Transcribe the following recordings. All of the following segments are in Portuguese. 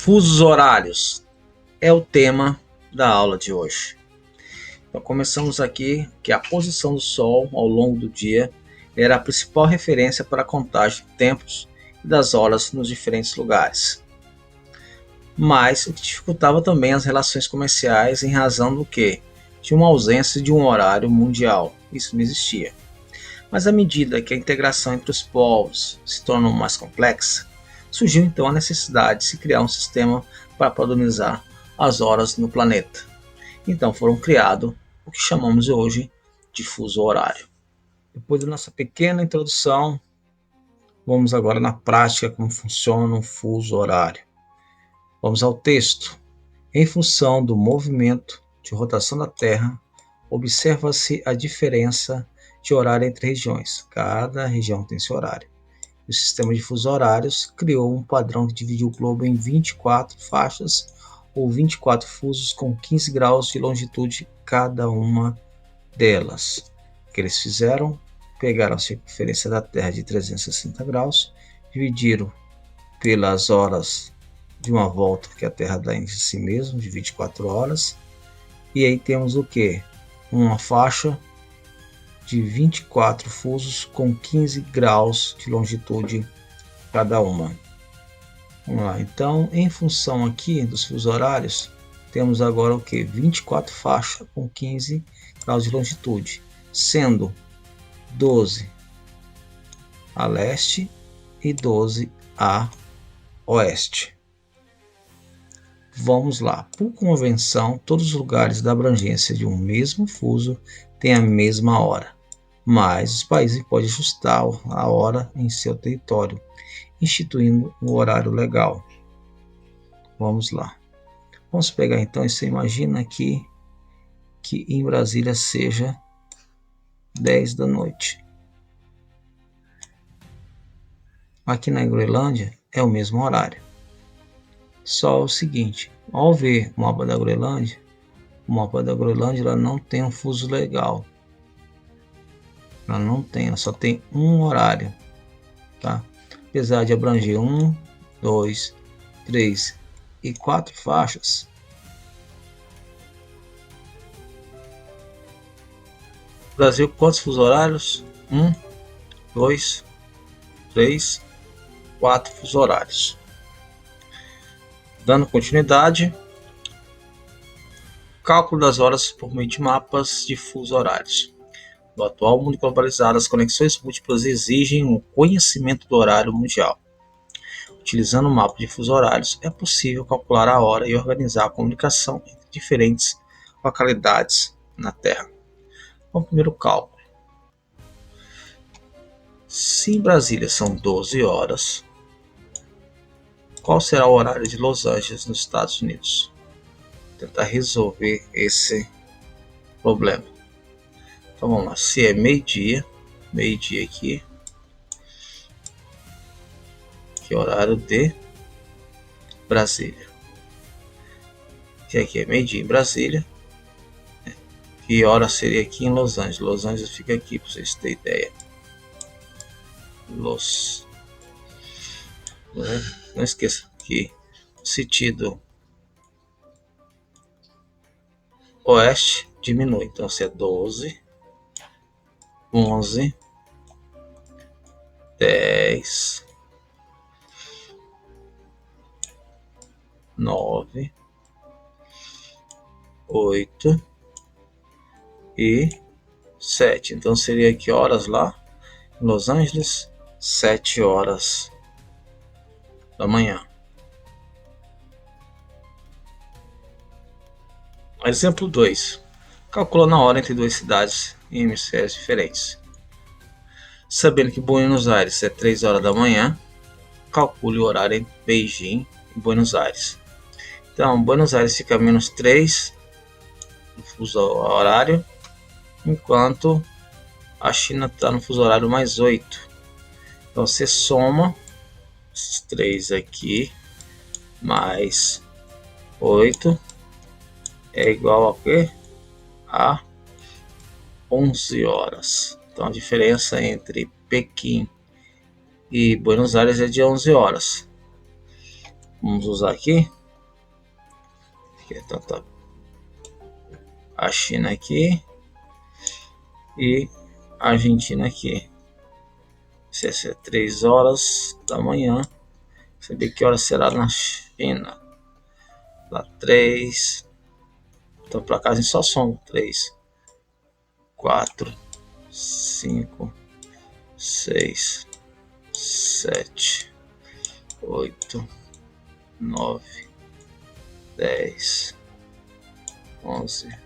Fusos horários é o tema da aula de hoje. Então começamos aqui que a posição do Sol ao longo do dia era a principal referência para a contagem de tempos e das horas nos diferentes lugares. Mas o que dificultava também as relações comerciais em razão do que? De uma ausência de um horário mundial. Isso não existia. Mas à medida que a integração entre os povos se tornou mais complexa, surgiu então a necessidade de se criar um sistema para padronizar as horas no planeta. Então foram criados o que chamamos hoje de fuso horário. Depois da nossa pequena introdução, vamos agora na prática como funciona um fuso horário. Vamos ao texto. Em função do movimento de rotação da Terra, observa-se a diferença de horário entre regiões. Cada região tem seu horário. O sistema de fusos horários criou um padrão que dividiu o globo em 24 faixas ou 24 fusos com 15 graus de longitude cada uma delas. O que eles fizeram? Pegaram a circunferência da Terra de 360 graus, dividiram pelas horas de uma volta que a Terra dá em si mesmo, de 24 horas, e aí temos o que? Uma faixa de 24 fusos com 15 graus de longitude cada uma. Vamos lá, então em função aqui dos fusos horários, temos agora o que? 24 faixas com 15 graus de longitude, sendo 12 a leste e 12 a oeste. Vamos lá, por convenção, todos os lugares da abrangência de um mesmo fuso têm a mesma hora, mas os países podem ajustar a hora em seu território, instituindo um horário legal. Vamos lá. Vamos pegar então, você imagina aqui que em Brasília seja 10 da noite. Aqui na Groenlândia é o mesmo horário. Só o seguinte, ao ver o mapa da Groenlândia ela não tem um fuso legal. Ela só tem um horário, tá? Apesar de abranger 1, 2, 3 e 4 faixas, Brasil, quantos fusos horários? 1, 2, 3, 4 fusos horários. Dando continuidade, cálculo das horas por meio de mapas de fusos horários. No atual mundo globalizado, as conexões múltiplas exigem um conhecimento do horário mundial. Utilizando o mapa de fusos horários, é possível calcular a hora e organizar a comunicação entre diferentes localidades na Terra. O primeiro cálculo. Se em Brasília são 12 horas, qual será o horário de Los Angeles, nos Estados Unidos? Vou tentar resolver esse problema. Então vamos lá, se é meio-dia aqui, que é o horário de Brasília. E aqui é meio-dia em Brasília. Que hora seria aqui em Los Angeles? Los Angeles fica aqui, para vocês terem ideia. Não esqueça que o sentido oeste diminui. Então se é 12, 11, 10, 9, 8 e 7. Então seria que horas lá em Los Angeles? 7 horas da manhã. Exemplo 2. Calculando a hora entre duas cidades em hemisférios diferentes. Sabendo que Buenos Aires é 3 horas da manhã, calcule o horário entre Beijing e Buenos Aires. Então, Buenos Aires fica menos 3 no fuso horário, enquanto a China está no fuso horário mais 8. Então você soma esses 3 aqui mais 8 é igual a quê? A 11 horas. Então a diferença entre Pequim e Buenos Aires é de 11 horas. Vamos usar aqui. Então, tá. A China aqui e a Argentina aqui. Se é 3 horas da manhã. Saber que hora será na China. Lá 3. Então para cá a gente só soma 3, 4, 5, 6, 7, 8, 9, 10, 11,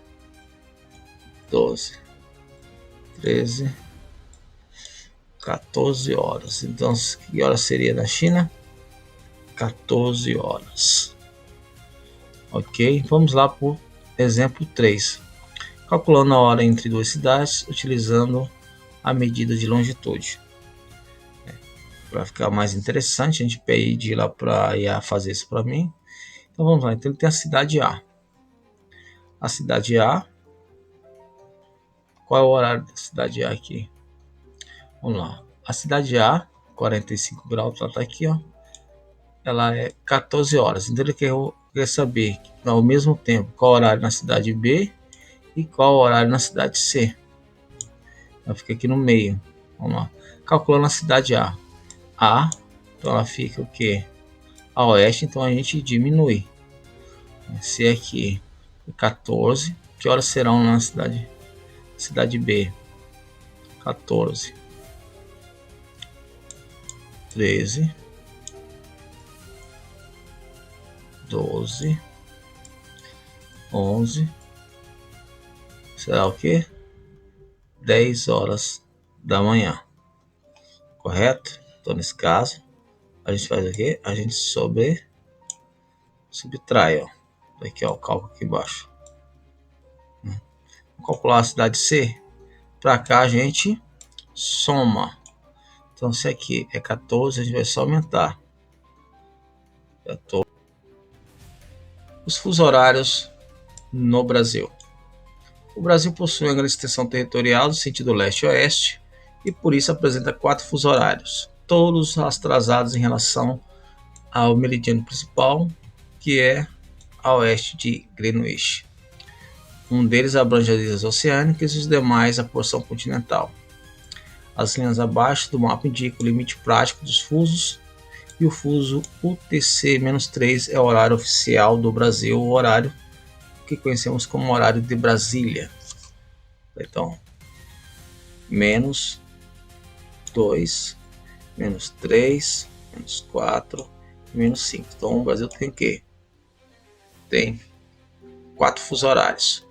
12, 13, 14 horas. Então, que hora seria na China? 14 horas. Ok, vamos lá para o exemplo 3. Calculando a hora entre duas cidades, utilizando a medida de longitude. Para ficar mais interessante, a gente pede lá para a IA fazer isso para mim. Então vamos lá, então ele tem a cidade A. A cidade A, qual é o horário da cidade A aqui? Vamos lá, a cidade A, 45 graus, ela está aqui, ó. Ela é 14 horas, então ele quer saber ao mesmo tempo qual horário na cidade B e qual horário na cidade C. Ela fica aqui no meio. Vamos lá, calculando a cidade A. Então ela fica o que? A oeste, então a gente diminui. C aqui 14. Que horas serão na cidade B? 14, 13, 12, 11. Será o que? 10 horas da manhã. Correto? Então nesse caso a gente faz o que? A gente subtrai, ó. Aqui, ó, o cálculo aqui embaixo. Vamos calcular a cidade C. Para cá a gente soma. Então se aqui é 14, a gente vai só aumentar. 14. Os fusos horários no Brasil. O Brasil possui uma grande extensão territorial no sentido leste-oeste e por isso apresenta 4 fusos horários, todos atrasados em relação ao meridiano principal, que é a oeste de Greenwich. Um deles abrange as ilhas oceânicas e os demais a porção continental. As linhas abaixo do mapa indicam o limite prático dos fusos e o fuso UTC-3 é o horário oficial do Brasil, o horário que conhecemos como horário de Brasília. Então, menos 2, menos 3, menos 4, menos 5. Então o Brasil tem o quê? Tem 4 fusos horários.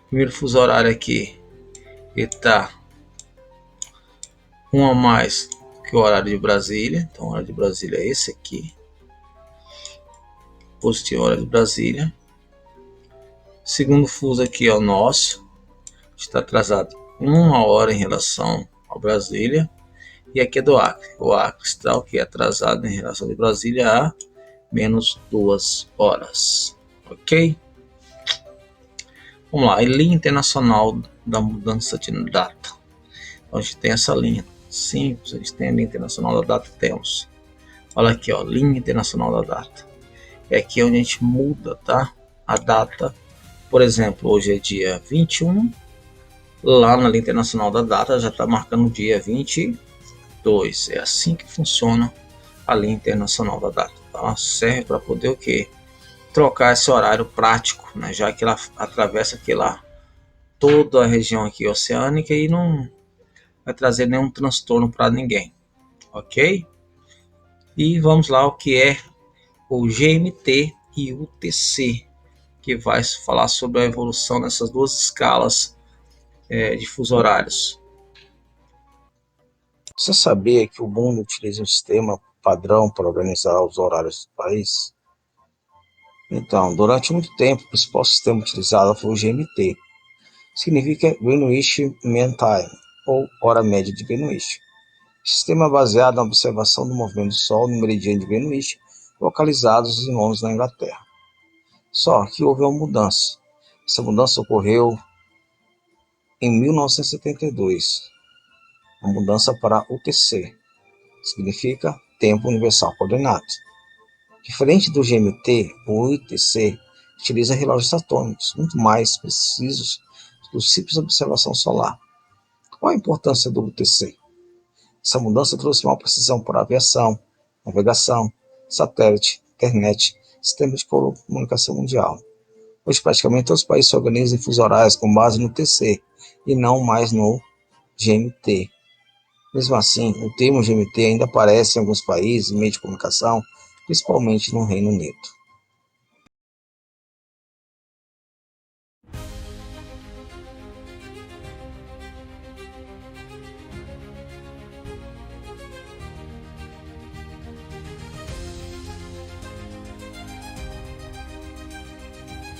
O primeiro fuso horário aqui está um a mais que o horário de Brasília. Então o horário de Brasília é esse aqui. Positivo horário de Brasília. Segundo fuso aqui é o nosso. Está atrasado 1 hora em relação ao Brasília. E aqui é do Acre. O Acre está o que? Atrasado em relação de Brasília a menos 2 horas. Ok? Vamos lá. A linha internacional da mudança de data. Então, a gente tem essa linha simples. A gente tem a linha internacional da data. Temos. Olha aqui, ó, linha internacional da data. É aqui onde a gente muda, tá? A data. Por exemplo, hoje é dia 21. Lá na linha internacional da data já está marcando o dia 22. É assim que funciona a linha internacional da data. Ela serve para poder o quê? Trocar esse horário prático, né? Já que ela atravessa aqui lá toda a região aqui oceânica e não vai trazer nenhum transtorno para ninguém, ok? E vamos lá o que é o GMT e o UTC, que vai falar sobre a evolução nessas duas escalas de fuso horários. Você sabia que o mundo utiliza um sistema padrão para organizar os horários do país? Então, durante muito tempo, o principal sistema utilizado foi o GMT. Significa Greenwich Mean Time, ou Hora Média de Greenwich. Sistema baseado na observação do movimento do Sol no meridiano de Greenwich, localizados em Londres, na Inglaterra. Só que houve uma mudança. Essa mudança ocorreu em 1972. A mudança para UTC. Significa Tempo Universal Coordenado. Diferente do GMT, o UTC utiliza relógios atômicos, muito mais precisos do simples observação solar. Qual a importância do UTC? Essa mudança trouxe maior precisão para aviação, navegação, satélite, internet, sistema de comunicação mundial. Hoje, praticamente todos os países se organizam em fusos horários com base no UTC e não mais no GMT. Mesmo assim, o termo GMT ainda aparece em alguns países, em meio de comunicação, principalmente no Reino Unido.